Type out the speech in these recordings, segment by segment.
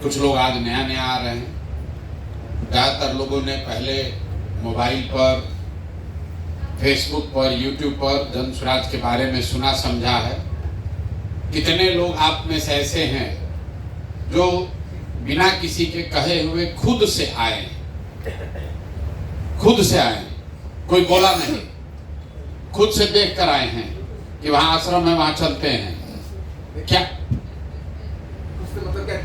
कुछ लोग आज नया नया आ रहे हैं। ज़्यादातर लोगों ने पहले मोबाइल पर, फेसबुक पर, यूट्यूब पर जन स्वराज के बारे में सुना समझा है। कितने लोग आप में से ऐसे हैं जो बिना किसी के कहे हुए खुद से आए, खुद से आए, कोई बोला नहीं, खुद से देख कर आए हैं कि वहाँ आश्रम है, वहाँ चलते हैं। क्या मतलब क्या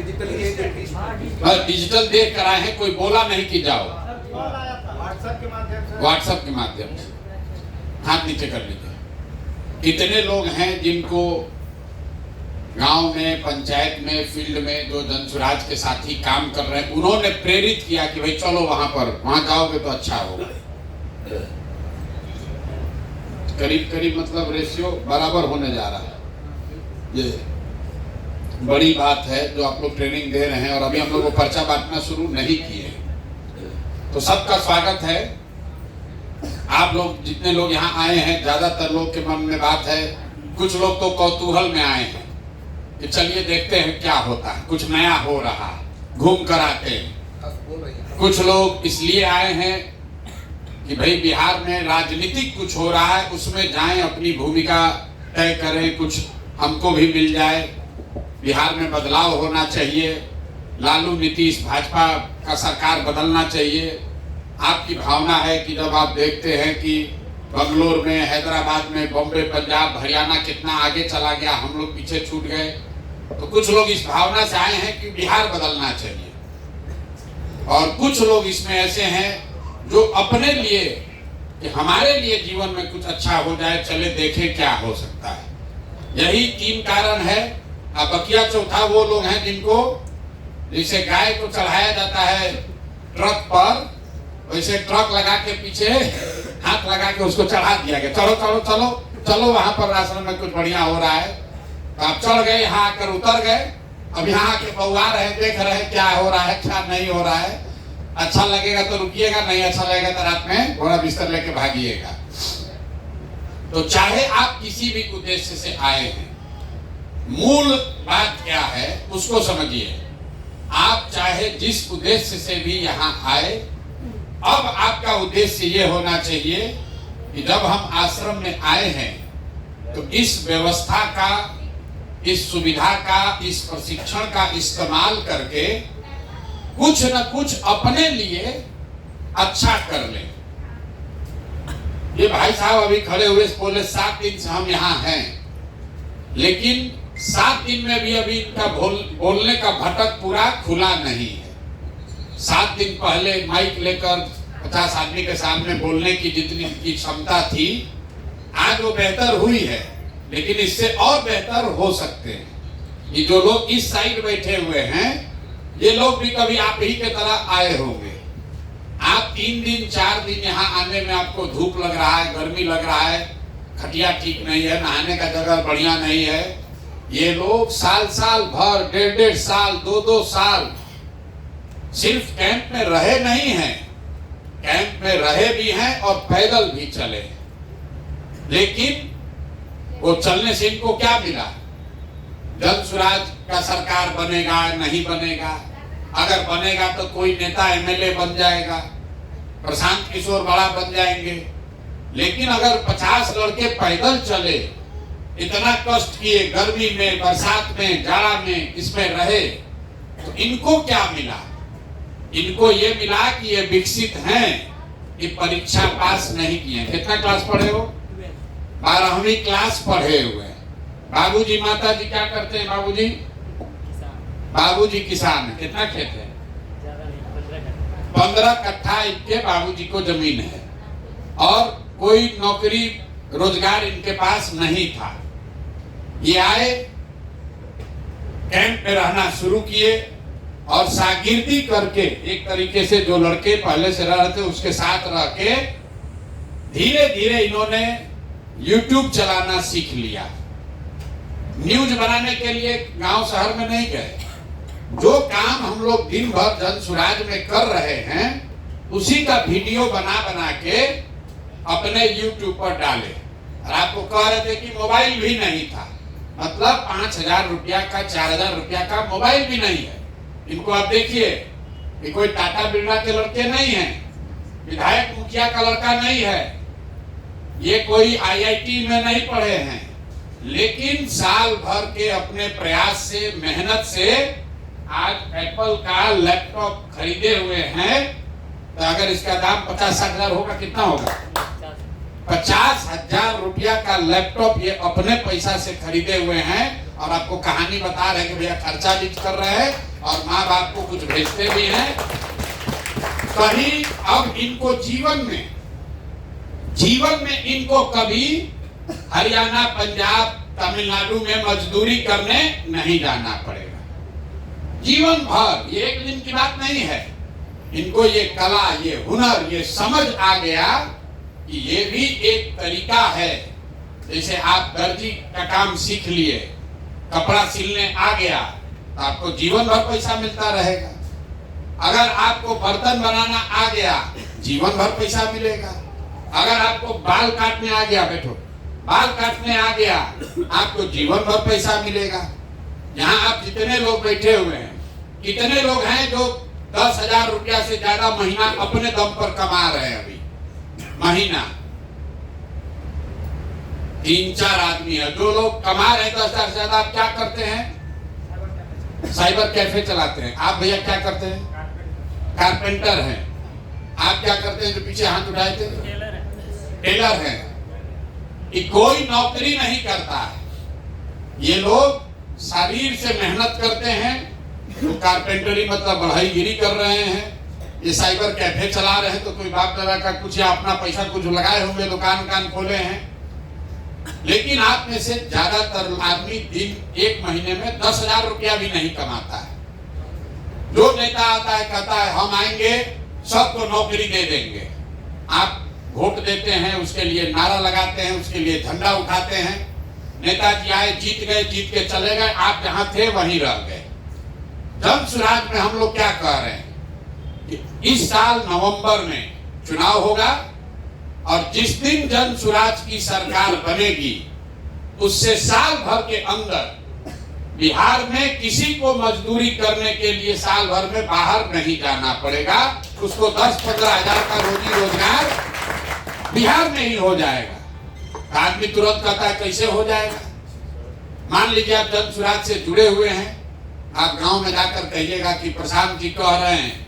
डिजिटल देख कर आए हैं, कोई बोला नहीं कि जाओ। व्हाट्सएप के माध्यम से हाथ नीचे कर लीजिए। कितने लोग हैं जिनको गांव में, पंचायत में, फील्ड में जो जन स्वराज के साथी काम कर रहे हैं, उन्होंने प्रेरित किया कि भाई चलो वहां पर, वहां जाओगे तो अच्छा होगा। करीब करीब मतलब रेशियो बराबर होने जा रहा है। ये बड़ी बात है जो आप लोग ट्रेनिंग दे रहे हैं, और अभी हम लोग को पर्चा बांटना शुरू नहीं किए, तो सबका स्वागत है। आप लोग जितने लोग यहाँ आए हैं, ज्यादातर लोग के मन में बात है, कुछ लोग तो कौतूहल में आए हैं कि चलिए देखते हैं क्या होता है, कुछ नया हो रहा है, घूम कर आते हैं। कुछ लोग इसलिए आए हैं कि भाई बिहार में राजनीतिक कुछ हो रहा है, उसमें जाएं, अपनी भूमिका तय करें, कुछ हमको भी मिल जाए। बिहार में बदलाव होना चाहिए, लालू नीतीश भाजपा का सरकार बदलना चाहिए। आपकी भावना है कि जब आप देखते हैं कि बंगलोर में, हैदराबाद में, बॉम्बे, पंजाब, हरियाणा कितना आगे चला गया, हम लोग पीछे छूट गए, तो कुछ लोग इस भावना से आए हैं कि बिहार बदलना चाहिए। और कुछ लोग इसमें ऐसे हैं जो अपने लिए, कि हमारे लिए जीवन में कुछ अच्छा हो जाए, चले देखें क्या हो सकता है। यही 3 कारण है। अब बकिया चौथा वो लोग हैं जिनको जैसे गाय को चढ़ाया जाता है ट्रक पर, वैसे ट्रक लगा के पीछे हाथ लगा के उसको चढ़ा दिया गया, चलो चलो चलो चलो वहां पर राशन में कुछ बढ़िया हो रहा है। तो आप चढ़ गए, यहाँ आकर उतर गए, अब यहाँ के बउआ रहे, देख रहे क्या हो रहा है, क्या नहीं हो रहा है। अच्छा लगेगा तो रुकिएगा, नहीं अच्छा लगेगा तो रात में घोड़ा बिस्तर लेके भागिएगा। तो चाहे आप किसी भी उद्देश्य से आए हैं, मूल बात क्या है उसको समझिए। आप चाहे जिस उद्देश्य से भी यहाँ आए, अब आपका उद्देश्य ये होना चाहिए कि जब हम आश्रम में आए हैं तो इस व्यवस्था का, इस सुविधा का, इस प्रशिक्षण का इस्तेमाल करके कुछ न कुछ अपने लिए अच्छा कर लें। ये भाई साहब अभी खड़े हुए बोले 7 दिन से हम यहाँ हैं, लेकिन 7 दिन में भी अभी इनका बोलने का भटक पूरा खुला नहीं है। 7 दिन पहले माइक लेकर 50 आदमी के सामने बोलने की जितनी की क्षमता थी, आज वो बेहतर हुई है, लेकिन इससे और बेहतर हो सकते हैं। ये जो लोग इस साइड बैठे हुए हैं, ये लोग भी कभी आप ही के तरह आए होंगे। आप 3 दिन 4 दिन यहाँ आने में आपको धूप लग रहा है, गर्मी लग रहा है, खटिया ठीक नहीं है, नहाने का जगह बढ़िया नहीं है। ये लोग साल साल भर, 1.5 साल, 2 साल सिर्फ कैंप में रहे नहीं हैं, कैंप में रहे भी हैं और पैदल भी चले। लेकिन वो चलने से इनको क्या मिला? जन स्वराज का सरकार बनेगा, नहीं बनेगा? अगर बनेगा तो कोई नेता एमएलए बन जाएगा, प्रशांत किशोर बड़ा बन जाएंगे। लेकिन अगर 50 लड़के पैदल चले, इतना कष्ट किए, गर्मी में, बरसात में, जाड़ा में, इसमें रहे, तो इनको क्या मिला? इनको ये मिला कि ये विकसित हैं, कि परीक्षा पास नहीं किए। कितना क्लास पढ़े हो? 12वीं क्लास पढ़े हुए। बाबूजी माता जी क्या करते हैं? बाबूजी बाबूजी किसान है। कितना खेत है? 15 कट्ठा इनके बाबूजी को जमीन है, और कोई नौकरी रोजगार इनके पास नहीं था। ये आए, कैंप में रहना शुरू किए, और शागिर्दी करके, एक तरीके से जो लड़के पहले से रह रहे थे उसके साथ रह के धीरे धीरे इन्होंने YouTube चलाना सीख लिया। न्यूज बनाने के लिए गांव शहर में नहीं गए। जो काम हम लोग दिन भर जन स्वराज में कर रहे हैं, उसी का वीडियो बना बना के अपने YouTube पर डाले। और आपको कह रहे थे कि मोबाइल भी नहीं था, मतलब 5,000 रुपया का, 4,000 रुपया का मोबाइल भी नहीं है। इनको आप देखिए, ये कोई टाटा बिरला के लड़के नहीं हैं, विधायक मुखिया का लड़का नहीं है, ये कोई आईआईटी में नहीं पढ़े हैं, लेकिन साल भर के अपने प्रयास से, मेहनत से आज एप्पल का लैपटॉप खरीदे हुए हैं। तो अगर इसका दाम 50-60 हजार होगा, कितना होगा? 50,000 रुपया का लैपटॉप ये अपने पैसा से खरीदे हुए हैं। और आपको कहानी बता रहे हैं कि भैया खर्चा भी कर रहे हैं और माँ बाप को कुछ भेजते भी हैं। कहीं अब इनको जीवन में इनको कभी हरियाणा, पंजाब, तमिलनाडु में मजदूरी करने नहीं जाना पड़ेगा। जीवन भर, ये एक दिन की बात नहीं है। इनको ये कला, ये हुनर, ये समझ आ गया कि ये भी एक तरीका है। जैसे आप दर्जी का काम सीख लिए, कपड़ा सिलने आ गया, तो आपको जीवन भर पैसा मिलता रहेगा। अगर आपको बर्तन बनाना आ गया, जीवन भर पैसा मिलेगा। अगर आपको बाल काटने आ गया, बैठो, बाल काटने आ गया, आपको जीवन भर पैसा मिलेगा। यहाँ आप जितने लोग बैठे हुए हैं, कितने लोग हैं जो 10,000 रुपया से ज्यादा महीना अपने दम पर कमा रहे हैं? अभी महीना 3-4 आदमी है जो लोग कमा रहे हैं 10,000 से ज्यादा। आप क्या करते हैं? साइबर कैफे चलाते हैं। आप भैया क्या करते हैं? कारपेंटर हैं। आप क्या करते हैं जो पीछे हाथ उठाए थे? टेलर हैं। कि कोई नौकरी नहीं करता है, ये लोग शरीर से मेहनत करते हैं। तो कारपेंटरी मतलब बढ़ाईगिरी कर रहे हैं, ये साइबर कैफे चला रहे हैं, तो कोई बाप दादा का कुछ या अपना पैसा कुछ लगाए होंगे, दुकान खोले हैं। लेकिन आप में से ज्यादातर आदमी दिन, एक महीने में 10,000 रुपया भी नहीं कमाता है। जो नेता आता है कहता है हम आएंगे, सबको नौकरी दे देंगे। आप वोट देते हैं, उसके लिए नारा लगाते हैं, उसके लिए झंडा उठाते हैं। नेताजी आए, जीत गए, जीत के चले गए, आप जहां थे वहीं रह गए। जन सुराज में हम लोग क्या कह रहे हैं कि इस साल नवंबर में चुनाव होगा और जिस दिन जन सुराज की सरकार बनेगी, उससे साल भर के अंदर बिहार में किसी को मजदूरी करने के लिए साल भर में बाहर नहीं जाना पड़ेगा। उसको 10-15 हजार का रोजी रोजगार बिहार में ही हो जाएगा। आदमी तुरंत कहता है कैसे हो जाएगा? मान लीजिए आप जन सुराज से जुड़े हुए हैं, आप गांव में जाकर कहिएगा कि प्रशांत जी कह रहे हैं,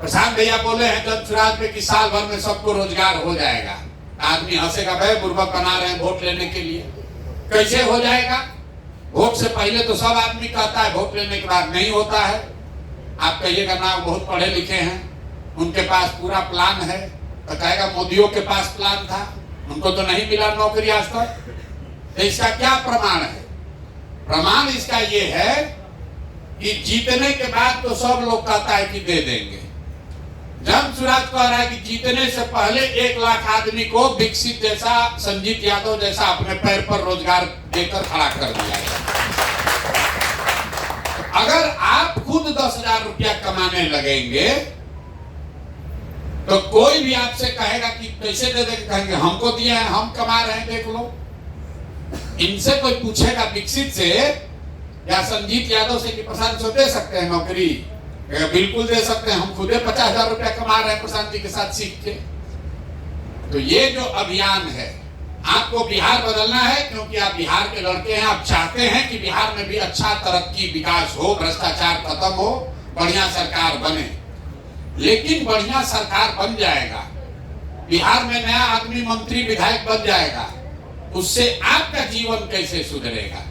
प्रशांत भैया बोले हैं जन सुराज में कि साल भर में सबको रोजगार हो जाएगा। आदमी हंसेगा, भाई बुर्बक बना रहे हैं वोट लेने के लिए। कैसे हो जाएगा? वोट से पहले तो सब आदमी कहता है, वोट लेने के बाद नहीं होता है। आप कहिएगा ना बहुत पढ़े लिखे हैं, उनके पास पूरा प्लान है, तो कहेगा मोदियों के पास प्लान था, उनको तो नहीं मिला नौकरी आज तक। तो इसका क्या प्रमाण है? प्रमाण इसका ये है कि जीतने के बाद तो सब लोग कहता है कि दे देंगे। जन सुराज कह रहा है कि जीतने से पहले 1 लाख आदमी को विकसित जैसा, संजीत यादव जैसा अपने पैर पर रोजगार देकर खड़ा कर दिया जाए। अगर आप खुद 10,000 रुपया कमाने लगेंगे तो कोई भी आपसे कहेगा कि कैसे दे देंगे, कहेंगे हमको दिए हैं, हम कमा रहे हैं, देख लो। इनसे कोई पूछेगा विकसित से या संजीत यादव से कि प्रशांत से दे सकते हैं नौकरी? बिल्कुल दे सकते हैं, हम खुद 50,000 रुपया कमा रहे हैं प्रशांत जी के साथ सीख के। तो ये जो अभियान है, आपको बिहार बदलना है क्योंकि आप बिहार के लड़के हैं। आप चाहते हैं कि बिहार में भी अच्छा तरक्की, विकास हो, भ्रष्टाचार खत्म हो, बढ़िया सरकार बने। लेकिन बढ़िया सरकार बन जाएगा, बिहार में नया आदमी मंत्री विधायक बन जाएगा, उससे आपका जीवन कैसे सुधरेगा?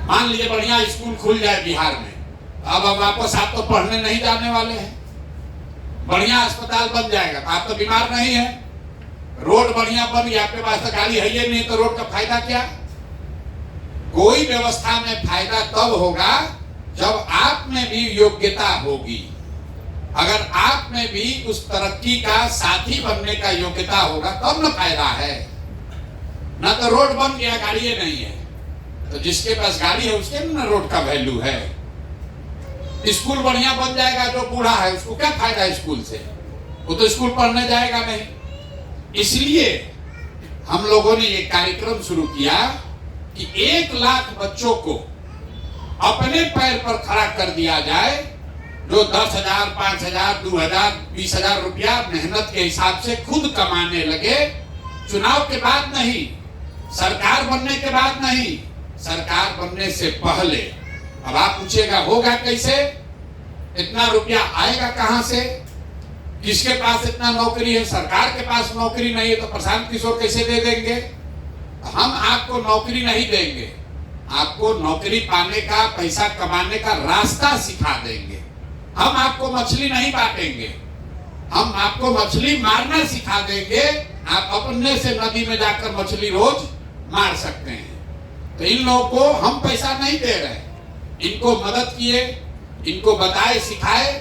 मान लीजिए बढ़िया स्कूल खुल जाए बिहार में, अब वापस आप तो पढ़ने नहीं जाने वाले हैं। बढ़िया अस्पताल बन जाएगा, आप तो बीमार नहीं है। रोड बढ़िया बन गया, आपके पास तो गाड़ी है ही नहीं, तो रोड का फायदा क्या? कोई व्यवस्था में फायदा तब होगा जब आप में भी योग्यता होगी। अगर आप में भी उस तरक्की का साथी बनने का योग्यता होगा तब न फायदा है। ना तो रोड बन गया, गाड़ी नहीं है, तो जिसके पास गाड़ी है उसके ना रोड का वैल्यू है। स्कूल बढ़िया बन जाएगा, जो बूढ़ा है उसको क्या फायदा स्कूल से? वो तो स्कूल पढ़ने जाएगा नहीं। इसलिए हम लोगों ने ये कार्यक्रम शुरू किया कि 1 लाख बच्चों को अपने पैर पर खड़ा कर दिया जाए, जो 10,000, 5,000, 2,000, 20,000 रुपया मेहनत के हिसाब से खुद कमाने लगे। चुनाव के बाद नहीं, सरकार बनने के बाद नहीं, सरकार बनने से पहले। अब आप पूछेगा होगा कैसे, इतना रुपया आएगा कहां से, किसके पास इतना नौकरी है? सरकार के पास नौकरी नहीं है तो प्रशांत किशोर कैसे दे देंगे? हम आपको नौकरी नहीं देंगे, आपको नौकरी पाने का, पैसा कमाने का रास्ता सिखा देंगे। हम आपको मछली नहीं बांटेंगे, हम आपको मछली मारना सिखा देंगे। आप अपने से नदी में जाकर मछली रोज मार सकते हैं। तो इन लोगों को हम पैसा नहीं दे रहे, इनको मदद किए, इनको बताए, सिखाए।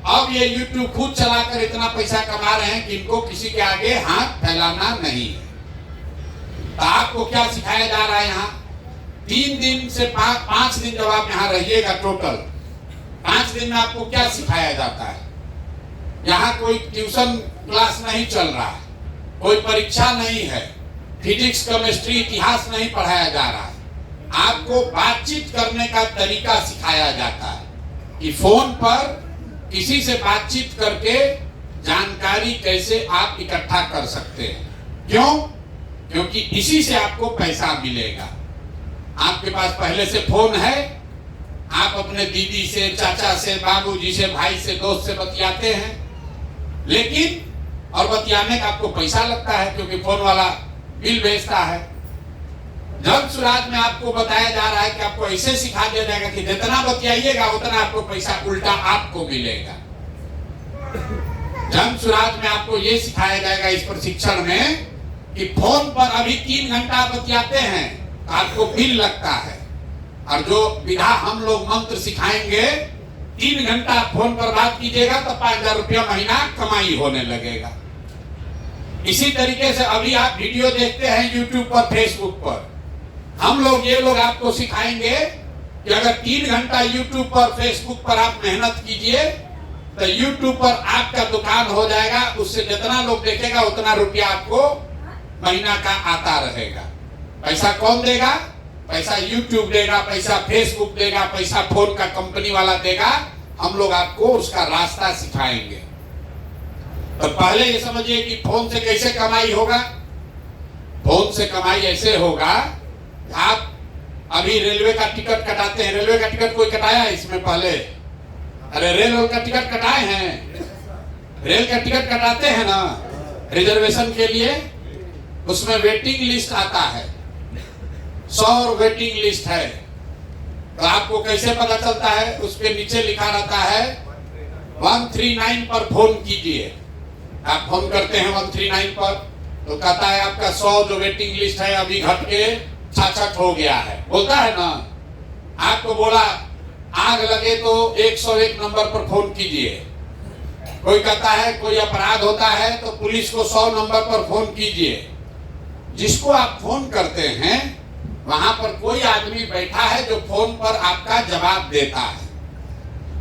अब ये YouTube खुद चलाकर इतना पैसा कमा रहे हैं कि इनको किसी के आगे हाथ फैलाना नहीं है। तो आपको क्या सिखाया जा रहा है? यहाँ 3 दिन से 5 दिन जब आप यहाँ रहिएगा, टोटल 5 दिन में आपको क्या सिखाया जाता है? यहाँ कोई ट्यूशन क्लास नहीं चल रहा है, कोई परीक्षा नहीं है, फिजिक्स, केमिस्ट्री, इतिहास नहीं पढ़ाया जा रहा है। आपको बातचीत करने का तरीका सिखाया जाता है कि फोन पर किसी से बातचीत करके जानकारी कैसे आप इकट्ठा कर सकते हैं। क्यों? क्योंकि इसी से आपको पैसा मिलेगा। आपके पास पहले से फोन है, आप अपने दीदी से, चाचा से, बाबूजी से, भाई से, दोस्त से बतियाते हैं, लेकिन और बतियाने का आपको पैसा लगता है क्योंकि फोन वाला बिल भेजता है। जन सुराज में आपको बताया जा रहा है कि आपको ऐसे सिखा दिया जाएगा कि जितना बतियाइएगा उतना आपको पैसा उल्टा आपको मिलेगा। जन सुराज में आपको ये सिखाया जाएगा इस प्रशिक्षण में कि फोन पर अभी 3 घंटा बतियाते हैं तो आपको बिल लगता है, और जो विधा हम लोग मंत्र सिखाएंगे, 3 घंटा फोन पर बात कीजिएगा तो 5,000 रुपया महीना कमाई होने लगेगा। इसी तरीके से अभी आप वीडियो देखते हैं YouTube पर, फेसबुक पर, हम लोग ये लोग आपको सिखाएंगे कि अगर 3 घंटा YouTube पर, फेसबुक पर आप मेहनत कीजिए तो YouTube पर आपका दुकान हो जाएगा। उससे जितना लोग देखेगा उतना रुपया आपको महीना का आता रहेगा। पैसा कौन देगा? पैसा YouTube देगा, पैसा फेसबुक देगा, पैसा फोन का कंपनी वाला देगा। हम लोग आपको उसका रास्ता सिखाएंगे। तो पहले ये समझिए कि फोन से कैसे कमाई होगा। फोन से कमाई ऐसे होगा, आप अभी रेलवे का टिकट कटाते हैं। रेलवे का टिकट कोई कटाया है इसमें पहले? अरे रेल का टिकट कटाए हैं? रेल का टिकट कटाते हैं ना रिजर्वेशन के लिए, उसमें वेटिंग लिस्ट आता है, 100 वेटिंग लिस्ट है। तो आपको कैसे पता चलता है? उसके नीचे लिखा रहता है 139 पर फोन कीजिए। आप फोन करते हैं 139 पर, तो कहता है आपका 100 जो वेटिंग लिस्ट है अभी घट के 66 हो गया है, बोलता है ना। आपको बोला आग लगे तो 101 नंबर पर फोन कीजिए। कोई कहता है कोई अपराध होता है तो पुलिस को 100 नंबर पर फोन कीजिए। जिसको आप फोन करते हैं वहां पर कोई आदमी बैठा है जो फोन पर आपका जवाब देता है,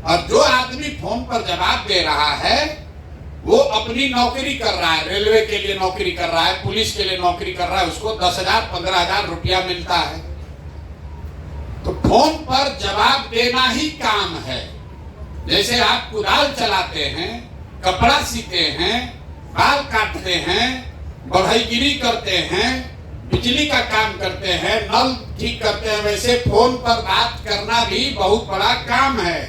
और जो आदमी फोन पर जवाब दे रहा है वो अपनी नौकरी कर रहा है, रेलवे के लिए नौकरी कर रहा है, पुलिस के लिए नौकरी कर रहा है, उसको 10,000 15,000 रुपया मिलता है। तो फोन पर जवाब देना ही काम है। जैसे आप कुदाल चलाते हैं, कपड़ा सीते हैं, बाल काटते हैं, बढ़ईगिरी करते हैं, बिजली का काम करते हैं, नल ठीक करते हैं, वैसे फोन पर बात करना भी बहुत बड़ा काम है।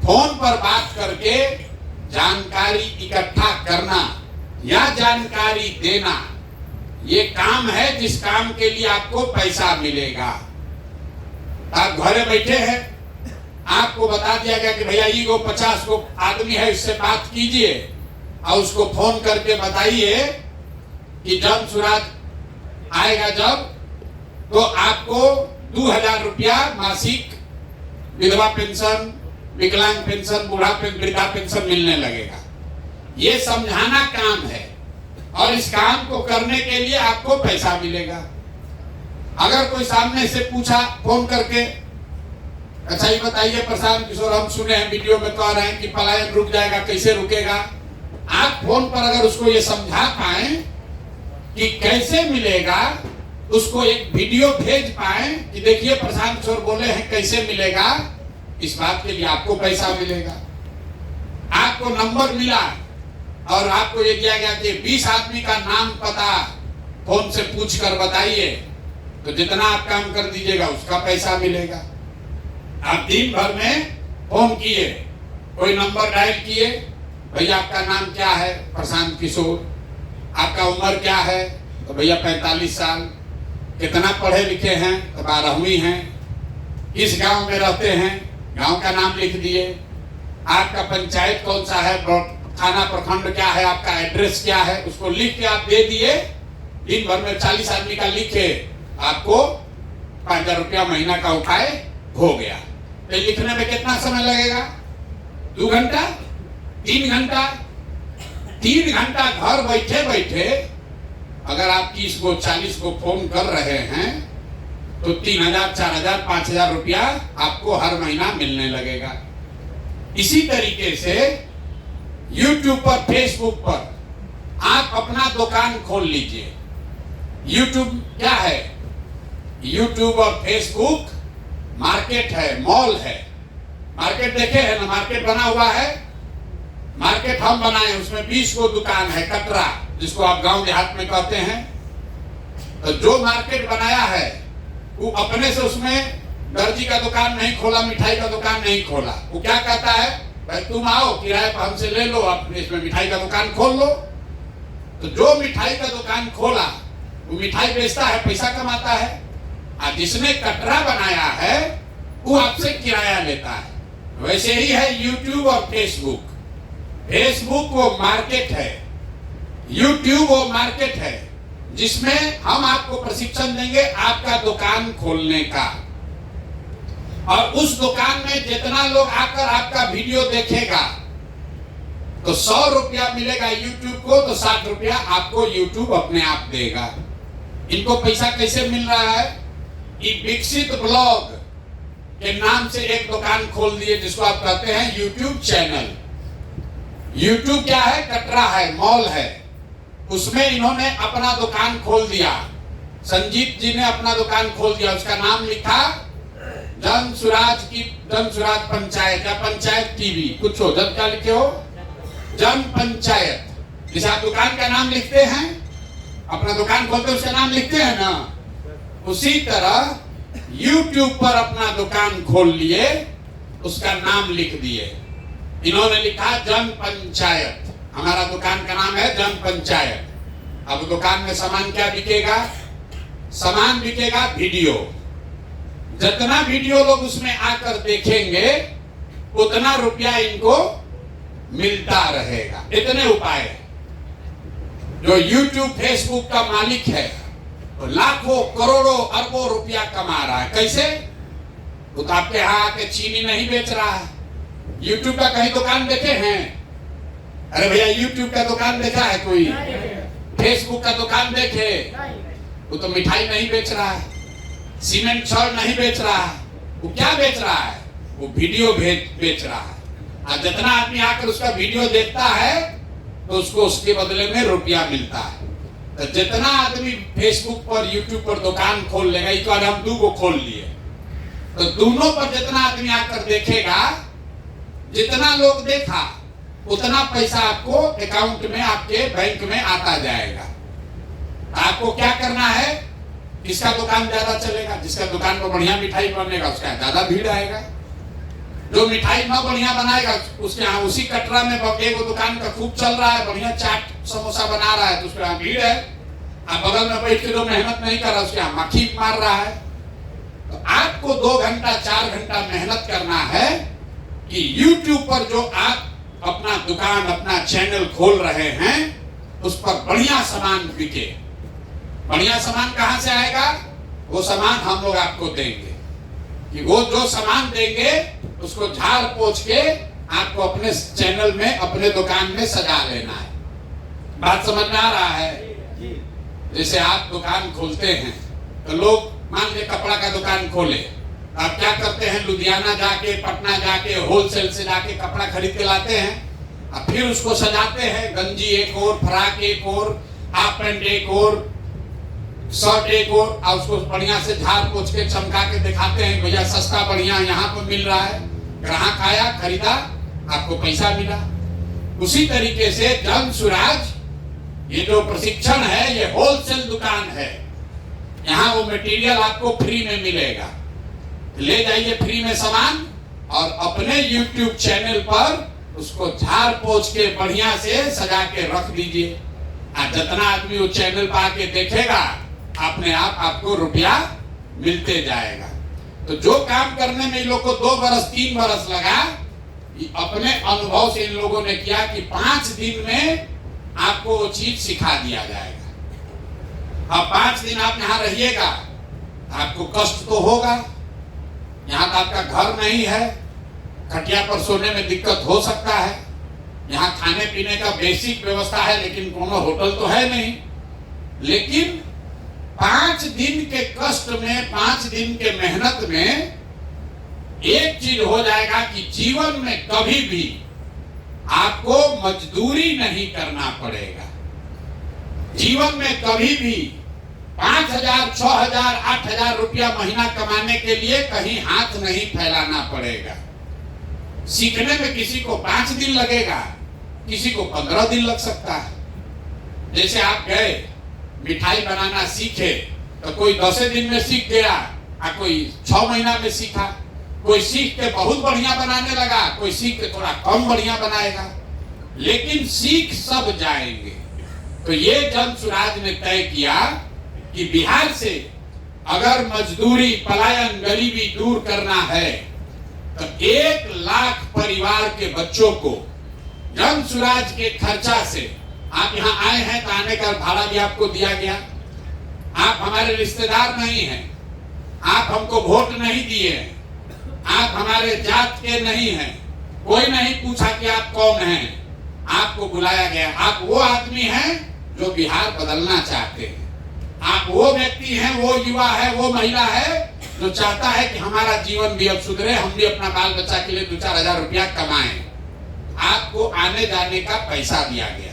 फोन पर बात करके जानकारी इकट्ठा करना या जानकारी देना, ये काम है जिस काम के लिए आपको पैसा मिलेगा। आप घरे बैठे हैं, आपको बता दिया गया कि भैया ये 50 को आदमी है, इससे बात कीजिए और उसको फोन करके बताइए कि जन सुराज आएगा जब, तो आपको 2,000 रुपया मासिक विधवा पेंशन, विकलांग पेंशन, बूढ़ा वृद्धा पेंशन मिलने लगेगा। ये समझाना काम है, और इस काम को करने के लिए आपको पैसा मिलेगा। अगर कोई सामने से पूछा फोन करके, अच्छा ये बताइए प्रशांत किशोर, हम सुने हैं वीडियो में कह रहे हैं कि पलायन रुक जाएगा, कैसे रुकेगा? आप फोन पर अगर उसको ये समझा पाए कि कैसे मिलेगा, उसको एक वीडियो भेज पाए कि देखिए प्रशांत किशोर बोले हैं कैसे मिलेगा, इस बात के लिए आपको पैसा मिलेगा। आपको नंबर मिला और आपको ये किया गया कि 20 आदमी का नाम पता फोन से पूछ कर बताइए, तो जितना आप काम कर दीजिएगा उसका पैसा मिलेगा। आप दिन भर में फोन किए, कोई नंबर डायल किए, भैया आपका नाम क्या है, प्रशांत किशोर, आपका उम्र क्या है, तो भैया 45 साल, कितना पढ़े लिखे हैं, तो 12वीं हैं, किस गांव में रहते हैं, गांव का नाम लिख दिए, आपका पंचायत कौन सा है, थाना प्रखंड क्या है, आपका एड्रेस क्या है, उसको लिख के आप दे दिए। दिन भर में 40 आदमी का लिखे, आपको 5000 रुपया महीना का उपाय हो गया। तो लिखने में कितना समय लगेगा? 2 घंटा, 3 घंटा, 3 घंटा घर बैठे बैठे अगर आप 30 को 40 को फोन कर रहे हैं तो 3000, 4000, 5000 रुपया आपको हर महीना मिलने लगेगा। इसी तरीके से YouTube पर, फेसबुक पर आप अपना दुकान खोल लीजिए। YouTube क्या है? YouTube और फेसबुक मार्केट है, मॉल है। मार्केट देखे है ना, मार्केट बना हुआ है, मार्केट हम बनाए, उसमें 20 को दुकान है, कटरा जिसको आप गांव देहात में कहते हैं। तो जो मार्केट बनाया है वो अपने से उसमें दर्जी का दुकान नहीं खोला, मिठाई का दुकान नहीं खोला। वो क्या कहता है, भाई तुम आओ किराए पर हमसे ले लो, अपने इसमें मिठाई का दुकान खोल लो। तो जो मिठाई का दुकान खोला वो मिठाई बेचता है, पैसा कमाता है। और जिसने कटरा बनाया है वो आपसे किराया लेता है। वैसे ही है YouTube और फेसबुक। फेसबुक वो मार्केट है, YouTube वो मार्केट है जिसमें हम आपको प्रशिक्षण देंगे आपका दुकान खोलने का। और उस दुकान में जितना लोग आकर आपका वीडियो देखेगा तो 100 रुपया मिलेगा YouTube को, तो 60 रुपया आपको YouTube अपने आप देगा। इनको पैसा कैसे मिल रहा है? ये विकसित ब्लॉग के नाम से एक दुकान खोल दिए जिसको आप कहते हैं YouTube चैनल। YouTube क्या है? कटरा है, मॉल है, उसमें इन्होंने अपना दुकान खोल दिया। संजीत जी ने अपना दुकान खोल दिया, उसका नाम लिखा जन सुराज पंचायत या पंचायत टीवी, कुछ हो, जब क्या लिखे हो, जन पंचायत। जिसे आप दुकान का नाम लिखते हैं, अपना दुकान खोलते उसका नाम लिखते हैं ना, उसी तरह YouTube पर अपना दुकान खोल लिए, उसका नाम लिख दिए। इन्होंने लिखा जन पंचायत, हमारा दुकान का नाम है जन पंचायत। अब दुकान में सामान क्या बिकेगा? सामान बिकेगा वीडियो। जितना वीडियो लोग उसमें आकर देखेंगे उतना रुपया इनको मिलता रहेगा। इतने उपाय है। जो YouTube फेसबुक का मालिक है तो लाखों करोड़ों अरबों रुपया कमा रहा है। कैसे? वो तो आपके यहाँ आके चीनी नहीं बेच रहा है। YouTube का कहीं दुकान देखे हैं? अरे भैया YouTube का दुकान देखा है कोई? फेसबुक का दुकान देखे? वो तो मिठाई नहीं बेच रहा है, सीमेंट छड़ नहीं बेच रहा है। वो क्या बेच रहा है? वो वीडियो बेच रहा है। और जितना आदमी आकर उसका वीडियो देखता है तो उसको उसके बदले में रुपया मिलता है। तो जितना आदमी फेसबुक पर, YouTube पर दुकान खोल लेगा, एक बार हम 2 को खोल लिए, तो दोनों पर जितना आदमी आकर देखेगा, जितना लोग देखा उतना पैसा आपको अकाउंट में, आपके बैंक में आता जाएगा। आपको क्या करना है? किसका दुकान ज्यादा चलेगा? जिसका दुकान पर बढ़िया मिठाई बनेगा उसका ज्यादा भीड़ आएगा। जो मिठाई न बढ़िया बनाएगा उसके यहाँ, उसी कटरा में एक दुकान का खूब चल रहा है, बढ़िया चाट समोसा बना रहा है, तो उसके यहाँ भीड़ है। अब बगल में बैठ के जो मेहनत नहीं कर रहा उसके यहाँ मक्खी मार रहा है। तो आपको 2 घंटा 4 घंटा मेहनत करना है कि YouTube पर जो आप अपना दुकान, अपना चैनल खोल रहे हैं उस पर बढ़िया सामान बिके। बढ़िया सामान कहां से आएगा? वो सामान हम लोग आपको देंगे। कि वो जो सामान देंगे उसको झाड़ पोंछ के आपको अपने चैनल में, अपने दुकान में सजा लेना है। बात समझ में आ रहा है? जैसे आप दुकान खोलते हैं तो लोग मान लीजिए कपड़ा का दुकान खोले, आप क्या करते हैं? लुधियाना जाके, पटना जाके, होलसेल से जाके कपड़ा खरीद के लाते हैं और फिर उसको सजाते हैं। गंजी एक और, फ्राक एक और, हाफ पैंट एक और, शर्ट एक और उसको बढ़िया से झाड़ पोछ के चमका के दिखाते हैं भैया सस्ता बढ़िया यहाँ पर मिल रहा है, ग्राहक आया खरीदा, आपको पैसा मिला। उसी तरीके से जन सुराज ये जो प्रशिक्षण है ये होलसेल दुकान है, यहाँ वो मटेरियल आपको फ्री में मिलेगा, ले जाइए फ्री में सामान और अपने YouTube चैनल पर उसको झाड़ पोछ के बढ़िया से सजा के रख दीजिए। जितना आदमी वो चैनल पर आके देखेगा अपने आप आपको रुपया मिलते जाएगा। तो जो काम करने में इन लोग को 2 बरस 3 बरस लगा, अपने अनुभव से इन लोगों ने किया कि 5 दिन में आपको वो चीज सिखा दिया जाएगा। अब 5 दिन आप यहाँ रहिएगा, आपको कष्ट तो होगा, यहाँ तो आपका घर नहीं है, खटिया पर सोने में दिक्कत हो सकता है, यहाँ खाने पीने का बेसिक व्यवस्था है लेकिन कोनो होटल तो है नहीं। लेकिन 5 दिन के कष्ट में, 5 दिन के मेहनत में एक चीज हो जाएगा कि जीवन में कभी भी आपको मजदूरी नहीं करना पड़ेगा। जीवन में कभी भी 5,000, 6,000, 8,000 रुपया महीना कमाने के लिए कहीं हाथ नहीं फैलाना पड़ेगा। सीखने में किसी को 5 दिन लगेगा, किसी को 15 दिन लग सकता है। जैसे आप गए मिठाई बनाना सीखे तो कोई 10 दिन में सीख गया, कोई 6 महीना में सीखा, कोई सीख के बहुत बढ़िया बनाने लगा, कोई सीख के थोड़ा कम बढ़िया बनाएगा, लेकिन सीख सब जाएंगे। तो ये जन सुराज ने तय किया कि बिहार से अगर मजदूरी, पलायन, गरीबी दूर करना है तो 1 लाख परिवार के बच्चों को जन सुराज के खर्चा से, आप यहाँ आए हैं तो आने का भाड़ा भी आपको दिया गया, आप हमारे रिश्तेदार नहीं हैं, आप हमको वोट नहीं दिए हैं, आप हमारे जात के नहीं हैं, कोई नहीं पूछा कि आप कौन हैं, आपको बुलाया गया। आप वो आदमी हैं जो बिहार बदलना चाहते हैं, आप वो व्यक्ति हैं, वो युवा है, वो महिला है जो चाहता है कि हमारा जीवन भी अब सुधरे, हम भी अपना बाल बच्चा के लिए 2-4 हजार रुपया कमाएं। आपको आने जाने का पैसा दिया गया।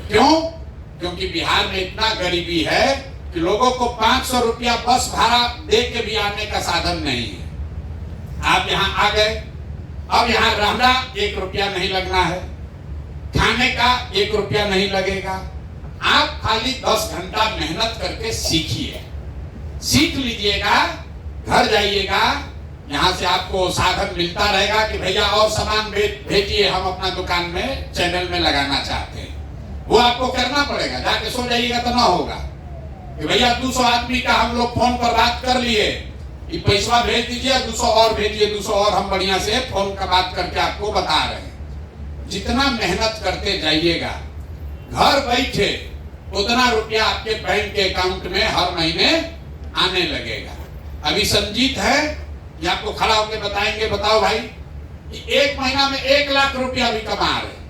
क्यों? क्योंकि बिहार में इतना गरीबी है कि लोगों को 500 रुपया बस भाड़ा दे के भी आने का साधन नहीं है। आप यहाँ आ गए, अब यहाँ रहना 1 रुपया नहीं लगना है, खाने का 1 रुपया नहीं लगेगा, आप खाली 10 घंटा मेहनत करके सीखिए, सीख लीजिएगा, घर जाइएगा, यहाँ से आपको साधन मिलता रहेगा कि भैया और सामान भेजिए, हम अपना दुकान में चैनल में लगाना चाहते हैं। वो आपको करना पड़ेगा, जाके सो जाइएगा तो ना होगा कि भैया 200 आदमी का हम लोग फोन पर बात कर लिए, ये पैसा भेज दीजिए, 200 और भेजिए, 200 और हम बढ़िया से फोन का बात करके आपको बता रहे हैं। जितना मेहनत करते जाइएगा, घर बैठे उतना रुपया आपके बैंक के अकाउंट में हर महीने आने लगेगा। अभी संजीत है, ये आपको खड़ा होकर बताएंगे, बताओ भाई, 1 महीना में 1 लाख रुपया भी कमा रहे।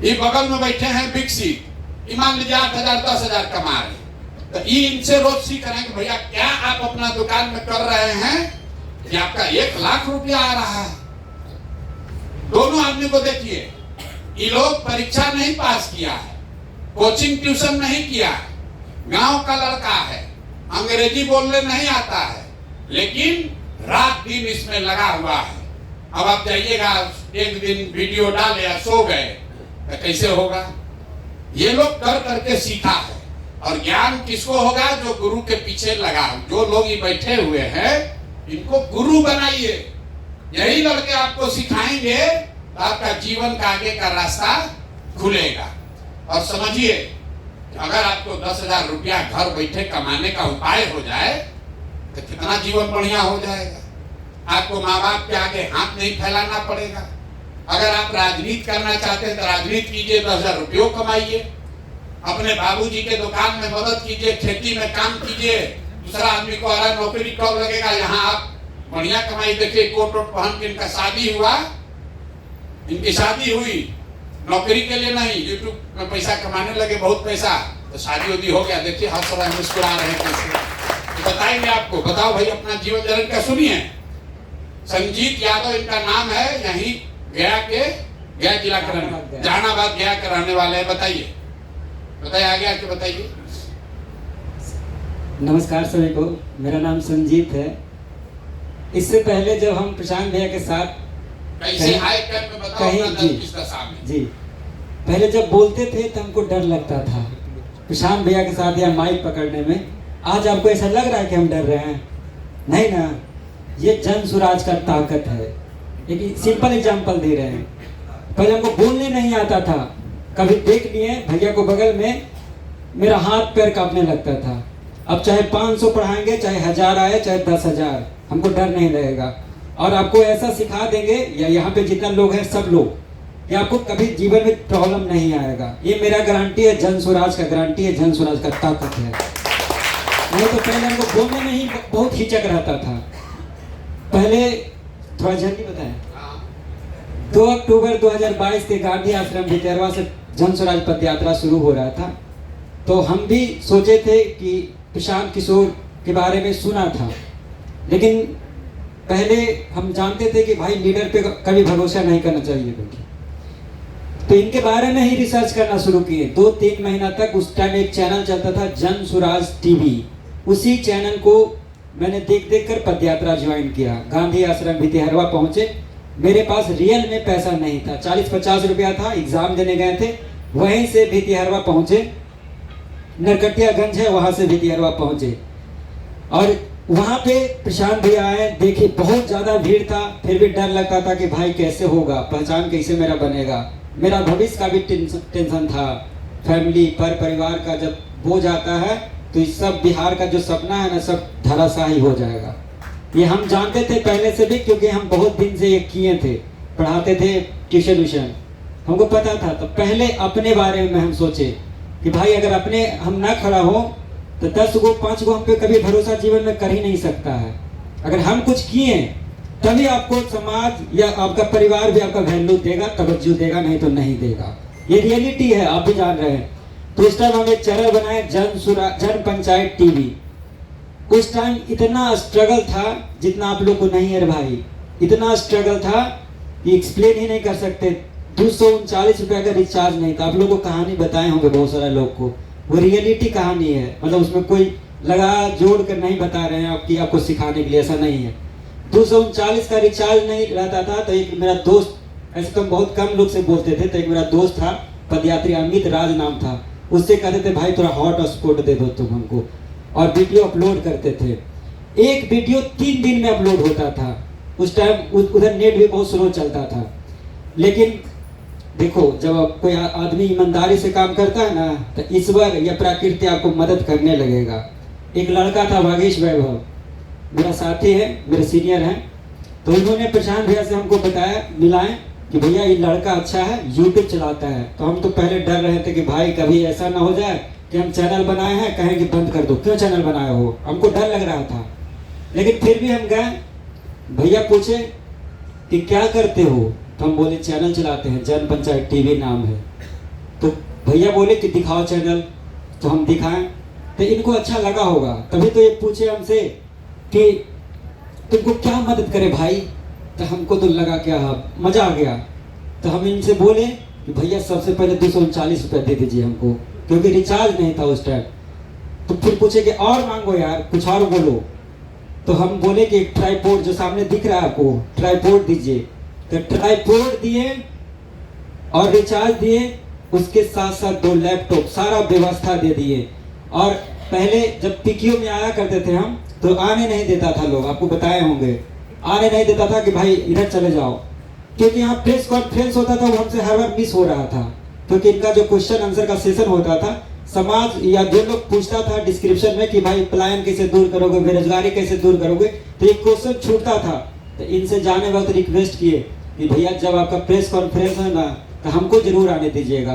ये बगल में बैठे हैं विकसित, मान लीजिए 8,000, 10,000 कमा रहे। तो ये इनसे रोज सीख रहे हैं कि भैया क्या आप अपना दुकान में कर रहे हैं कि आपका 1 लाख रुपया आ रहा है। दोनों आदमी को देखिए, ये लोग परीक्षा नहीं पास किया है, कोचिंग ट्यूशन नहीं किया है, गांव का लड़का है, अंग्रेजी बोलने नहीं आता है, लेकिन रात दिन इसमें लगा हुआ है। अब आप जाइएगा, एक दिन वीडियो डाले या सो गए तो कैसे होगा? ये लोग कर करके सीखा है। और ज्ञान किसको होगा? जो गुरु के पीछे लगा। जो लोग ये बैठे हुए हैं इनको गुरु बनाइए, यही लड़के आपको सिखाएंगे तो आपका जीवन का आगे का रास्ता खुलेगा। और समझिए, अगर आपको 10,000 रुपया घर बैठे कमाने का उपाय हो जाए तो कितना जीवन बढ़िया हो जाएगा। आपको माँ बाप के आगे हाथ नहीं फैलाना पड़ेगा। अगर आप राजनीति करना चाहते हैं तो राजनीति कीजिए, 10,000 रुपये कमाइए, अपने बाबूजी के दुकान में मदद कीजिए, खेती में काम कीजिए। दूसरा आदमी को अरे नौकरी कब लगेगा, यहाँ आप बढ़िया कमाई। देखिए कोट वोट पहन के इनका शादी हुआ, इनकी शादी हुई नौकरी के लिए नहीं, यूट्यूब में पैसा कमाने लगे, बहुत पैसा, तो शादी वादी हो गया। देखिए हंस रहे हैं, मुस्कुरा रहे हैं। तो बताएंगे आपको, बताओ भाई अपना जीवन जरूर का सुनिए। संजीत यादव इनका नाम है, यहीं गया जिला के जहानाबाद गया के रहने वाले हैं। बताइए बताइए आगे आके बताइए। नमस्कार सभी को, मेरा नाम संजीत है। इससे पहले जब हम प्रशांत भैया के साथ कैसे आए कल में बताओ कहीं अपना जी दर्द किसका सामने जी पहले जब बोलते थे तो हमको डर लगता था प्रशांत भैया के साथ या माइक पकड़ने में। आज आपको ऐसा लग रहा है कि हम डर रहे हैं? नहीं ना, ये जन सुराज का ताकत है। एक सिंपल एग्जांपल दे रहे हैं। पहले हमको बोलने नहीं आता था, कभी देख लिए भैया को बगल में, मेरा हाथ पैर कांपने लगता था। अब चाहे 500 पढ़ाएंगे, चाहे 1000 आए, चाहे 10,000, हमको डर नहीं रहेगा। और आपको ऐसा सिखा देंगे, या यहाँ पे जितना लोग हैं सब लोग, कि आपको कभी जीवन में प्रॉब्लम नहीं आएगा। ये मेरा गारंटी है, जन स्वराज का गारंटी है, जन स्वराज का ताकत है। नहीं तो पहले हमको बोलने में ही बहुत हिचक रहता था। पहले थोड़ा जल्दी बताएं। 2 अक्टूबर 2022 के गांधी आश्रम भितरवा से जन स्वराज पद यात्रा शुरू हो रहा था। तो हम भी सोचे थे कि प्रशांत किशोर के बारे में सुना था, लेकिन पहले हम जानते थे कि भाई लीडर पे कभी भरोसा नहीं करना चाहिए क्योंकि, तो इनके बारे में ही रिसर्च करना शुरू किए। 2-3 महीना तक उस टाइम एक चैनल चलता था जन सुराज टीवी, उसी चैनल को मैंने देख देख कर पदयात्रा ज्वाइन किया। गांधी आश्रम भितिहरवा पहुंचे। मेरे पास रियल में पैसा नहीं था, 40-50 रुपया था। एग्जाम देने गए थे, वहीं से भितिहरवा पहुंचे। नरकटियागंज है, वहां से भितिहरवा पहुंचे और वहां पे प्रशांत भैया आए। देखिए बहुत ज्यादा भीड़ था, फिर भी डर लगता था कि भाई कैसे होगा, पहचान कैसे मेरा बनेगा। मेरा भविष्य का भी टेंशन था। फैमिली पर परिवार का जब बोझ आता है तो इस सब बिहार का जो सपना है ना, सब धराशायी हो जाएगा। ये हम जानते थे पहले से भी, क्योंकि हम बहुत दिन से ये किए थे, पढ़ाते थे ट्यूशन व्यूशन, हमको पता था। तो पहले अपने बारे में हम सोचे कि भाई अगर अपने हम ना खड़ा हो तो 10 गो 5 गो हम पे कभी भरोसा जीवन में कर ही नहीं सकता है। अगर हम कुछ किए तभी आपको समाज या आपका परिवार भी आपका वैल्यू देगा, तवज्जो देगा, नहीं तो नहीं देगा। ये रियलिटी है, आप भी जान रहे हैं। तो इस टाइम हम एक चैनल बनाए जन पंचायत टीवी। उस टाइम इतना स्ट्रगल था जितना आप लोग को नहीं है भाई, इतना स्ट्रगल था कि एक्सप्लेन ही नहीं कर सकते। 239 रुपया का रिचार्ज नहीं था। आप लोगों को कहानी बताए होंगे बहुत सारे लोग को, वो रियलिटी कहानी है। मतलब उसमें कोई लगा जोड़ कर नहीं बता रहे हैं आपकी, आपको सिखाने के लिए, ऐसा नहीं है। 239 का रिचार्ज नहीं रहता था। तो एक मेरा दोस्त, ऐसे तो हम बहुत कम लोग से बोलते थे, तो एक मेरा दोस्त था पदयात्री, अमित राज नाम था, उससे कहते थे भाई थोड़ा हॉटस्पॉट दे दो तुम हमको, और वीडियो अपलोड करते थे। एक वीडियो 3 दिन में अपलोड होता था। उस टाइम उधर नेट भी बहुत स्लो चलता था। लेकिन देखो, जब कोई आदमी ईमानदारी से काम करता है ना, तो ईश्वर या प्रकृति आपको मदद करने लगेगा। एक लड़का था वागीश वैभव, मेरा साथी है, मेरे सीनियर हैं। तो उन्होंने प्रशांत भैया से हमको बताया, मिलाएं कि भैया ये लड़का अच्छा है, यूट्यूब चलाता है। तो हम तो पहले डर रहे थे कि भाई कभी ऐसा ना हो जाए कि हम चैनल बनाए हैं कहें कि बंद कर दो, क्यों चैनल बनाए हो, हमको डर लग रहा था। लेकिन फिर भी हम गए, भैया पूछे कि क्या करते हो, तो हम बोले चैनल चलाते हैं, जन पंचायत टीवी नाम है। तो भैया बोले कि दिखाओ चैनल, तो हम दिखाएं। तो इनको अच्छा लगा होगा, तभी तो ये पूछे हमसे कि तुमको क्या मदद करे भाई। तो हमको तो लगा क्या, मजा आ गया। तो हम इनसे बोले कि भैया सबसे पहले 239 रुपया दे दीजिए हमको, क्योंकि रिचार्ज नहीं था उस टाइम। तो फिर पूछे कि और मांगो यार, कुछ और बोलो। तो हम बोले कि एक ट्राइपॉड जो सामने दिख रहा है आपको, ट्राइपॉड दीजिए। तो ट्राइपॉड दिए और रिचार्ज दिए, उसके साथ साथ 2 लैपटॉप, सारा व्यवस्था दे दिए। और पहले जब पीक्यू में आया करते थे हम, तो आने नहीं देता था लोग, आपको बताए होंगे, आने नहीं देता था कि भाई इधर चले जाओ, क्योंकि यहाँ प्रेस कॉन्फ्रेंस होता था, वो हमसे हर बार मिस हो रहा था। क्योंकि इनका जो क्वेश्चन आंसर का सेशन होता था, समाज या जो लोग पूछता था डिस्क्रिप्शन में कि भाई पलायन कैसे दूर करोगे, बेरोजगारी कैसे दूर करोगे, तो ये क्वेश्चन छूटता था। तो इनसे जाने वक्त रिक्वेस्ट किए कि भैया जब आपका प्रेस कॉन्फ्रेंस है ना, तो हमको जरूर आने दीजिएगा।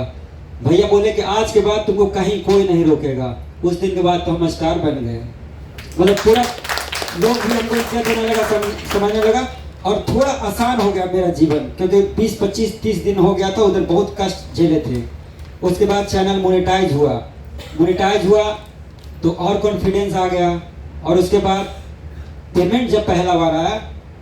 भैया बोले कि आज के बाद तुमको कहीं कोई नहीं रोकेगा। उस दिन के बाद तो हम स्टार बन गए। मतलब पूरा लोग भी हमको इज्जत देने लगा, समझने लगा, और थोड़ा आसान हो गया मेरा जीवन, क्योंकि 20-25-30 दिन हो गया था, उधर बहुत कष्ट झेले थे। उसके बाद चैनल मोनेटाइज हुआ तो और कॉन्फिडेंस आ गया। और उसके बाद पेमेंट जब पहला बार आया,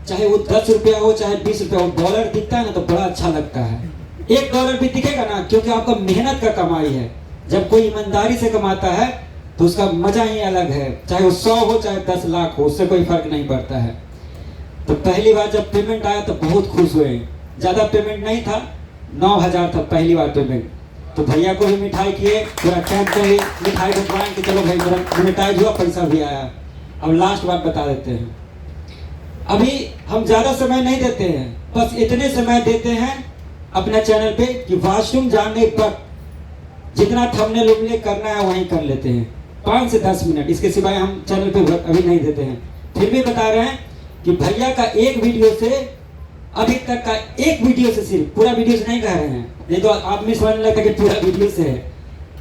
चाहे वो 10 रुपया हो चाहे 20 रुपया हो, डॉलर दिखता है ना तो बड़ा अच्छा लगता है। $1 भी दिखेगा ना, क्योंकि आपका मेहनत का कमाई है। जब कोई ईमानदारी से कमाता है तो उसका मजा ही अलग है। चाहे वो 100 हो चाहे 10 लाख हो, उससे कोई फर्क नहीं पड़ता है। तो पहली बार जब पेमेंट आया तो बहुत खुश हुए। ज़्यादा पेमेंट नहीं था, 9,000 था पहली बार पेमेंट। तो भैया को भी मिठाई किए, पूरा कैंप में भी मिठाई बंटवाएं कि चलो भाई मेरा मोनेटाइज हुआ, पैसा भी आया। अब लास्ट बात बता देते हैं, अभी हम ज़्यादा समय नहीं देते हैं, बस इतने समय देते हैं अपने चैनल पे कि वॉशरूम जाने पर जितना थंबनेल उम्मीद करना है वहीं कर लेते हैं, 5 से 10 मिनट, इसके सिवाय हम चैनल पे अभी नहीं देते हैं। फिर भी बता रहे हैं कि भैया का एक वीडियो से अभी तक का एक वीडियो से, सिर्फ पूरा वीडियो से नहीं कह रहे हैं, नहीं तो आदमी समझने लगता कि पूरा वीडियो से है,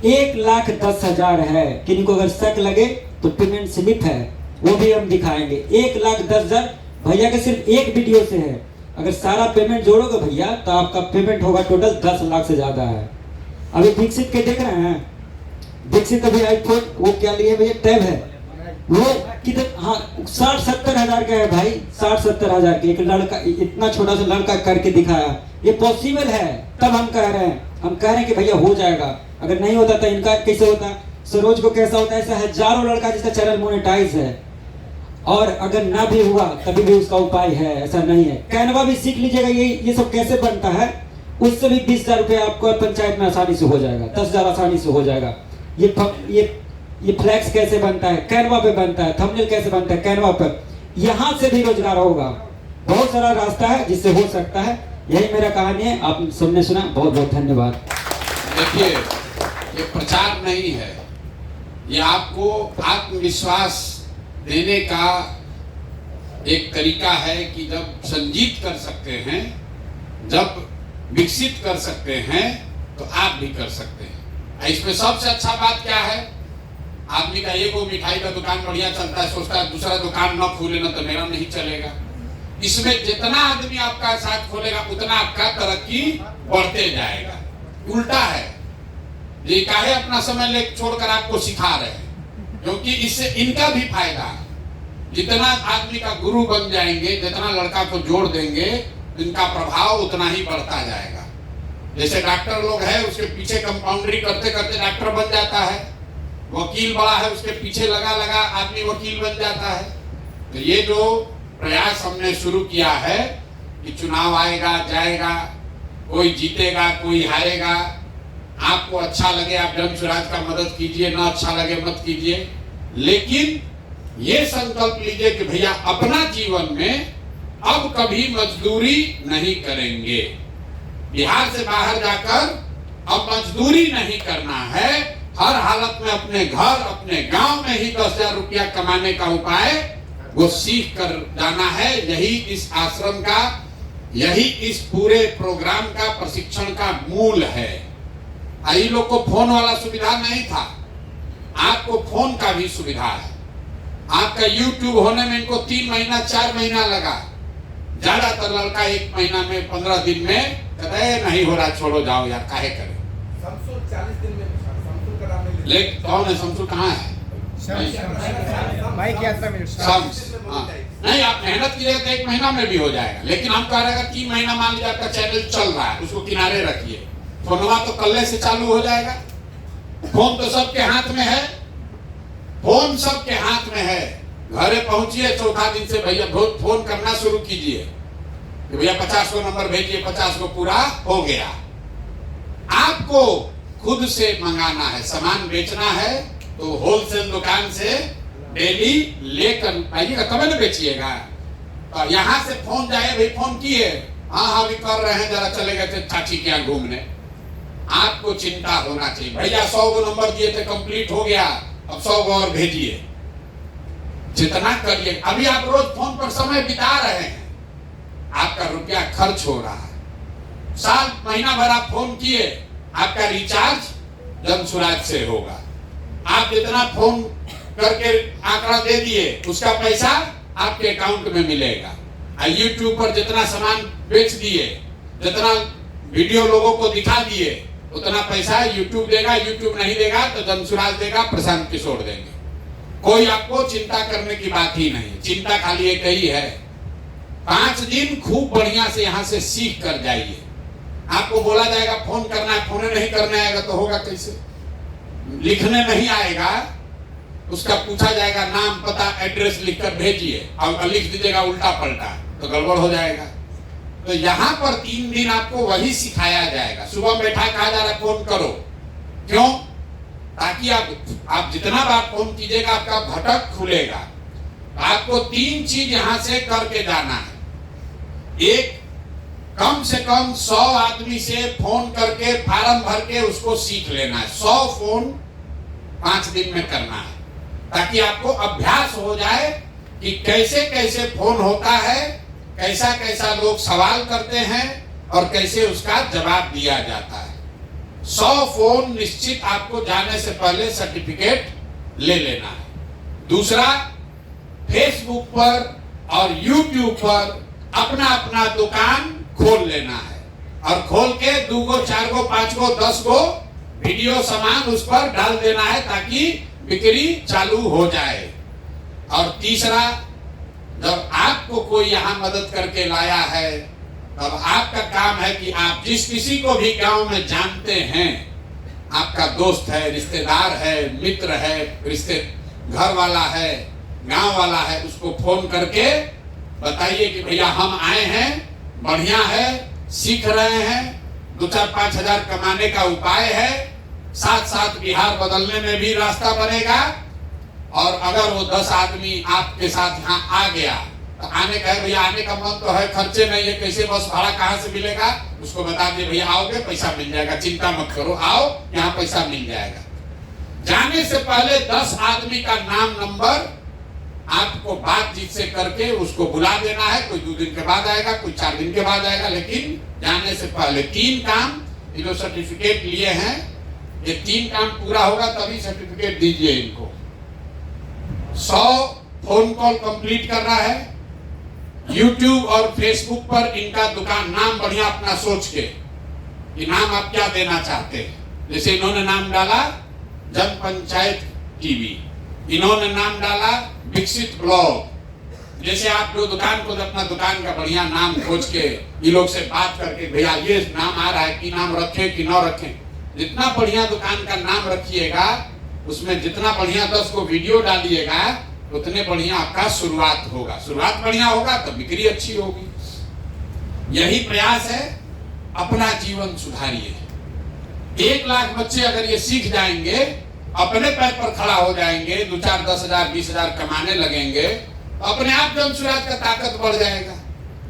1,10,000 है। किन्हीं को अगर शक लगे तो पेमेंट स्लिप है, वो भी हम दिखाएंगे। 1,10,000 भैया के सिर्फ एक वीडियो से है। अगर सारा पेमेंट जोड़ोगे भैया तो आपका पेमेंट होगा टोटल 10 लाख से ज्यादा है। अभी दीक्षित के देख रहे हैं, दीक्षित अभी आईफोन वो क्या लिए भैया, टैब है, वो कितने, हाँ 60-70 हजार का है भाई, 60-70 हजार के। एक लड़का इतना छोटा सा लड़का करके दिखाया, ये पॉसिबल है। तब हम कह रहे हैं, कि भैया हो जाएगा। अगर नहीं होता तो इनका कैसे होता, सरोज को कैसा होता, ऐसा हजारों लड़का जिसका चैनल मोनेटाइज है। और अगर ना भी हुआ तभी भी उसका उपाय है, ऐसा नहीं है। कैनवा भी सीख लीजिएगा, ये सब कैसे बनता है, उससे भी 20,000 रुपये आपको पंचायत में आसानी से हो जाएगा, 10,000 आसानी से हो जाएगा। ये फ्लैक्स कैसे बनता है, कैनवा पे बनता है। थंबनेल कैसे बनता है, कैनवा पर। यहाँ से भी रोजगार होगा, बहुत सारा रास्ता है जिससे हो सकता है। यही मेरा कहानी है, आप सबने सुना, बहुत बहुत धन्यवाद। देखिए, ये प्रचार नहीं है, ये आपको आत्मविश्वास देने का एक तरीका है कि जब संजीत कर सकते हैं, जब विकसित कर सकते हैं, तो आप भी कर सकते हैं। इसमें सबसे अच्छा बात क्या है, आदमी का एक वो मिठाई का दुकान बढ़िया चलता है, सोचता है दूसरा दुकान न खोले ना तो मेरा नहीं चलेगा। इसमें जितना आदमी आपका साथ खोलेगा उतना आपका तरक्की बढ़ते जाएगा। उल्टा है, ये काहे अपना समय ले छोड़कर आपको सिखा रहे हैं, क्योंकि इससे इनका भी फायदा है। जितना आदमी का गुरु बन जाएंगे, जितना लड़का को जोड़ देंगे, इनका प्रभाव उतना ही बढ़ता जाएगा। जैसे डॉक्टर लोग हैं, उसके पीछे कंपाउंडरी करते करते डॉक्टर बन जाता है। वकील बड़ा है, उसके पीछे लगा लगा आदमी वकील बन जाता है। तो ये जो प्रयास हमने शुरू किया है कि चुनाव आएगा जाएगा, कोई जीतेगा कोई हारेगा, आपको अच्छा लगे आप जन स्वराज का मदद कीजिए, ना अच्छा लगे मत कीजिए, लेकिन ये संकल्प लीजिए कि भैया अपना जीवन में अब कभी मजदूरी नहीं करेंगे। बिहार से बाहर जाकर अब मजदूरी नहीं करना है, हर हालत में अपने घर अपने गांव में ही 10,000 रुपया कमाने का उपाय वो सीख कर जाना है। यही इस आश्रम का, यही इस पूरे प्रोग्राम का प्रशिक्षण का मूल है। आई लोग को फोन वाला सुविधा नहीं था, आपको फोन का भी सुविधा है। आपका YouTube होने में इनको 3 महीना 4 महीना लगा, ज्यादातर लड़का 1 महीना में 15 दिन में कहते नहीं हो रहा, छोड़ो जाओ यार, काहे करें। शमसुल 40 दिन में, शमसुल का नाम ले लेकिन कौन है शमसुल, कहाँ है? नहीं, आप मेहनत कीजिएगा तो 1 महीना में भी हो जाएगा, लेकिन हम कह रहे हैं 3 महीना मान लीजिए आपका चैनल चल रहा है, उसको किनारे रखिए, फोनवा तो कल्ले से चालू हो जाएगा। फोन तो सबके हाथ में है, फोन सबके हाथ में है। घरे पहुंचिए, चौथा दिन से भैया फोन करना शुरू कीजिए कि भैया 50 को नंबर भेजिए, 50 को पूरा हो गया। आपको खुद से मंगाना है, सामान बेचना है तो होलसेल दुकान से डेली लेकर आइएगा, कभी न बेचिएगा। तो यहाँ से फोन जाए, भाई फोन किए, हाँ भी कर रहे हैं, जरा चले गए थे चाची के यहाँ घूमने। आपको चिंता होना चाहिए, भैया 100 को नंबर दिए थे, कंप्लीट हो गया, अब 100 को और भेजिए, जितना करिए। अभी आप रोज फोन पर समय बिता रहे हैं, आपका रुपया खर्च हो रहा है। साल महीना भर आप फोन किए, आपका रिचार्ज जन स्वराज से होगा। आप जितना फोन करके आंकड़ा दे दिए, उसका पैसा आपके अकाउंट में मिलेगा। YouTube पर जितना सामान बेच दिए, जितना वीडियो लोगों को दिखा दिए, उतना पैसा YouTube देगा। YouTube नहीं देगा तो जन स्वराज देगा, प्रशांत किशोर देंगे। कोई आपको चिंता करने की बात ही नहीं, चिंता खाली एक ही है, 5 दिन खूब बढ़िया से यहाँ से सीख कर जाइए। आपको बोला जाएगा फोन करना है, फोन नहीं करने आएगा तो होगा कैसे? लिखने नहीं आएगा उसका पूछा जाएगा नाम पता एड्रेस लिखकर भेजिए, और लिख दीजिएगा उल्टा पलटा तो गड़बड़ हो जाएगा। तो यहाँ पर 3 दिन आपको वही सिखाया जाएगा। सुबह बैठा कहा जा रहा है फोन करो, क्यों? ताकि आप जितना बार फोन कीजिएगा आपका भटक खुलेगा। आपको 3 चीज यहाँ से करके जाना है। एक, कम से कम 100 आदमी से फोन करके फार्म भर के उसको सीख लेना है। 100 फोन 5 दिन में करना है, ताकि आपको अभ्यास हो जाए कि कैसे कैसे फोन होता है, कैसा कैसा लोग सवाल करते हैं और कैसे उसका जवाब दिया जाता है। 100 फोन निश्चित आपको जाने से पहले सर्टिफिकेट ले लेना है। दूसरा, फेसबुक पर और यूट्यूब पर अपना अपना दुकान खोल लेना है, और खोल के 2 गो 4 गो 5 गो 10 गो वीडियो सामान उस पर डाल देना है, ताकि बिक्री चालू हो जाए। और तीसरा, जब आपको कोई यहाँ मदद करके लाया है, तब आपका काम है कि आप जिस किसी को भी गांव में जानते हैं, आपका दोस्त है, रिश्तेदार है, मित्र है, रिश्ते घर वाला है, गांव वाला है, उसको फोन करके बताइए कि भैया हम आए हैं, बढ़िया है, सीख रहे हैं, 2-4-5 हजार कमाने का उपाय है, साथ साथ बिहार बदलने में भी रास्ता बनेगा। और अगर वो 10 आदमी आपके साथ यहाँ आ गया तो आने का है, भैया आने का मन तो है, खर्चे नहीं है, कैसे बस भाड़ा कहाँ से मिलेगा, उसको बता दिए भैया आओगे पैसा मिल जाएगा, चिंता मत करो, आओ यहाँ पैसा मिल जाएगा। जाने से पहले 10 आदमी का नाम नंबर आपको बातचीत से करके उसको बुला देना है। कोई 2 दिन के बाद आएगा, कोई 4 दिन के बाद आएगा, लेकिन जाने से पहले 3 काम, ये जो सर्टिफिकेट लिए हैं, ये 3 काम पूरा होगा तभी सर्टिफिकेट दीजिए इनको। 100 फोन कॉल कंप्लीट करना है। YouTube और Facebook पर इनका दुकान नाम बढ़िया अपना सोच के कि नाम आप क्या देना चाहते हैं। जैसे इन्होंने नाम डाला जन पंचायत टीवी, इन्होंने नाम डाला विकसित ब्लॉग। जैसे आप जो दुकान को अपना दुकान का बढ़िया नाम खोज के ये लोग से बात करके भैया ये नाम आ रहा है कि नाम रखें कि न रखें, जितना बढ़िया दुकान का नाम रखिएगा, उसमें जितना बढ़िया 10 को वीडियो डालिएगा, उतने बढ़िया आपका शुरुआत होगा। शुरुआत बढ़िया होगा तो बिक्री अच्छी होगी। यही प्रयास है, अपना जीवन सुधारिए। 1 लाख बच्चे अगर ये सीख जाएंगे, अपने पैर पर खड़ा हो जाएंगे, 2-4 10 हजार 20 हजार कमाने लगेंगे, तो अपने आप जन सुराज का ताकत बढ़ जाएगा।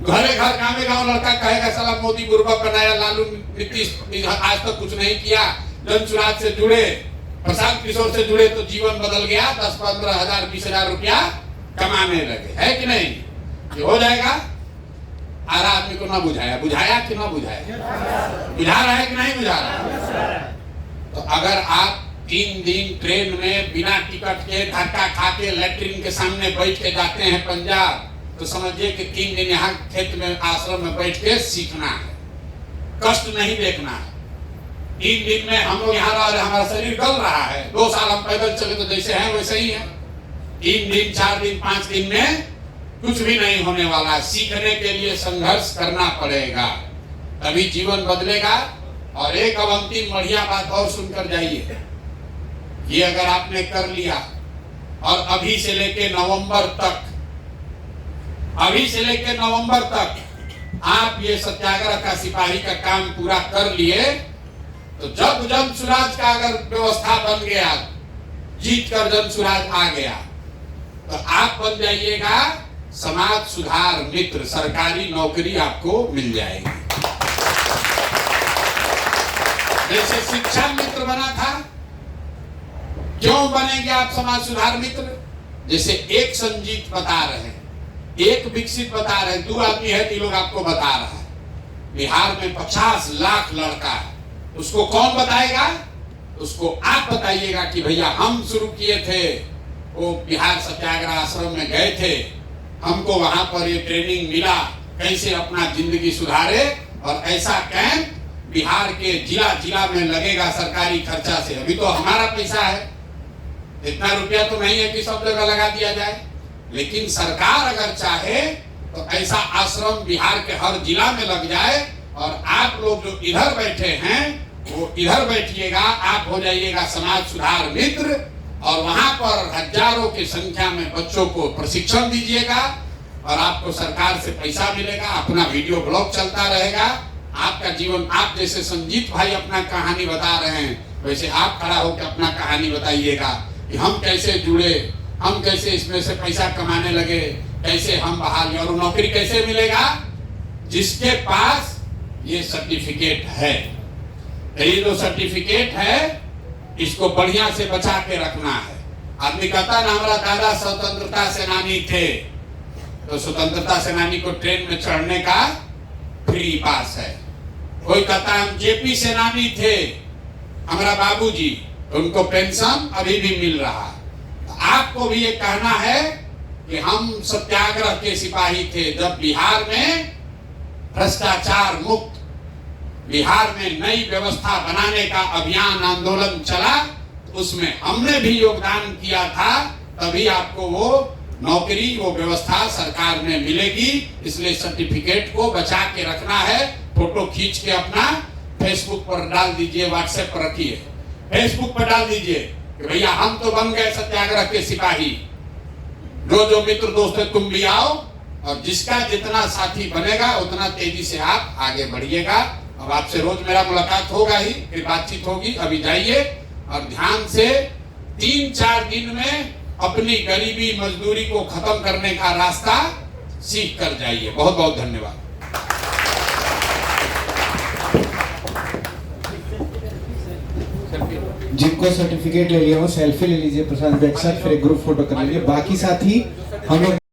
घरे घर गाँव गाँव लड़का कहेगा साला मोदी बुर्बक बनाया, लालू नीतीश आज तक कुछ नहीं किया। जन सुराज से जुड़े, प्रशांत किशोर से जुड़े तो जीवन बदल गया, 10-15 हजार 20 हजार रुपया कमाने लगे, है कि नहीं? ये हो जाएगा। आरा आदमी को ना बुझाया, बुझाया कि ना बुझाया? बुझा रहा है कि नहीं बुझा रहा? तो अगर आप 3 दिन ट्रेन में बिना टिकट के धक्का खा के लैट्रिन के सामने बैठ के जाते हैं पंजाब, तो समझिए कि 3 दिन यहाँ खेत में आश्रम में बैठ के सीखना है, कष्ट नहीं देखना है। 3 दिन में हम लोग यहाँ रह रहे, हमारा शरीर गल रहा है। 2 साल हम पैदल चले तो जैसे हैं वैसे ही है। 3 दिन 4 दिन 5 दिन में कुछ भी नहीं होने वाला। सीखने के लिए संघर्ष करना पड़ेगा, तभी जीवन बदलेगा। और एक अब अंतिम बढ़िया बात और सुनकर जाइए, ये अगर आपने कर लिया और अभी से लेके नवंबर तक आप ये सत्याग्रह का सिपाही का काम पूरा कर लिए, तो जब जन सुराज का अगर व्यवस्था बन गया, जीत कर जन सुराज आ गया, तो आप बन जाइएगा समाज सुधार मित्र, सरकारी नौकरी आपको मिल जाएगी। जैसे शिक्षा मित्र बना था, क्यों बनेंगे आप समाज सुधार मित्र? जैसे एक संजीत बता रहे हैं, एक विकसित बता रहे हैं, 2 आदमी है, 3 लोग आपको बता रहा है। बिहार में 50 लाख लड़का है, उसको कौन बताएगा? उसको आप बताइएगा कि भैया हम शुरू किए थे, वो बिहार सत्याग्रह आश्रम में गए थे, हमको वहां पर ये ट्रेनिंग मिला कैसे अपना जिंदगी सुधारे, और ऐसा कैंप बिहार के जिला जिला में लगेगा सरकारी खर्चा से। अभी तो हमारा पैसा है, इतना रुपया तो नहीं है कि सब जगह लगा दिया जाए, लेकिन सरकार अगर चाहे तो ऐसा आश्रम बिहार के हर जिला में लग जाए, और आप लोग जो इधर बैठे हैं वो इधर बैठिएगा, आप हो जाइएगा समाज सुधार मित्र, और वहां पर हजारों की संख्या में बच्चों को प्रशिक्षण दीजिएगा और आपको सरकार से पैसा मिलेगा, अपना वीडियो ब्लॉग चलता रहेगा, आपका जीवन, आप जैसे संजीत भाई अपना कहानी बता रहे हैं वैसे आप खड़ा होकर अपना कहानी बताइएगा कि हम कैसे जुड़े, हम कैसे इसमें से पैसा कमाने लगे, कैसे हम बहाल, और नौकरी कैसे मिलेगा? जिसके पास ये सर्टिफिकेट है। ये जो सर्टिफिकेट है इसको बढ़िया से बचा के रखना है। आदमी कहता ना हमारा दादा स्वतंत्रता सेनानी थे, तो स्वतंत्रता सेनानी को ट्रेन में चढ़ने का फ्री पास है। कोई कहता हम जेपी सेनानी थे, हमारा बाबूजी, उनको पेंशन अभी भी मिल रहा। तो आपको भी ये कहना है कि हम सत्याग्रह के सिपाही थे। जब बिहार में भ्रष्टाचार मुक्त, बिहार में नई व्यवस्था बनाने का अभियान आंदोलन चला, तो उसमें हमने भी योगदान किया था, तभी आपको वो नौकरी, वो व्यवस्था सरकार में मिलेगी। इसलिए सर्टिफिकेट को बचा के रखना है। फोटो खींच के अपना फेसबुक पर डाल दीजिए, व्हाट्सएप पर रखिए, फेसबुक पर डाल दीजिए कि भैया हम तो बन गए सत्याग्रह के सिपाही। जो मित्र दोस्त है तुम भी आओ, और जिसका जितना साथी बनेगा उतना तेजी से आप आगे बढ़िएगा। अब आपसे रोज मेरा मुलाकात होगा ही, फिर बातचीत होगी। अभी जाइए और ध्यान से 3-4 दिन में अपनी गरीबी मजदूरी को खत्म करने का रास्ता सीख कर जाइए। बहुत बहुत धन्यवाद। जिनको सर्टिफिकेट ले लिया वो सेल्फी ले लीजिए प्रशांत भाई के साथ, फिर एक ग्रुप फोटो कर लीजिए। बाकी साथी हम लोग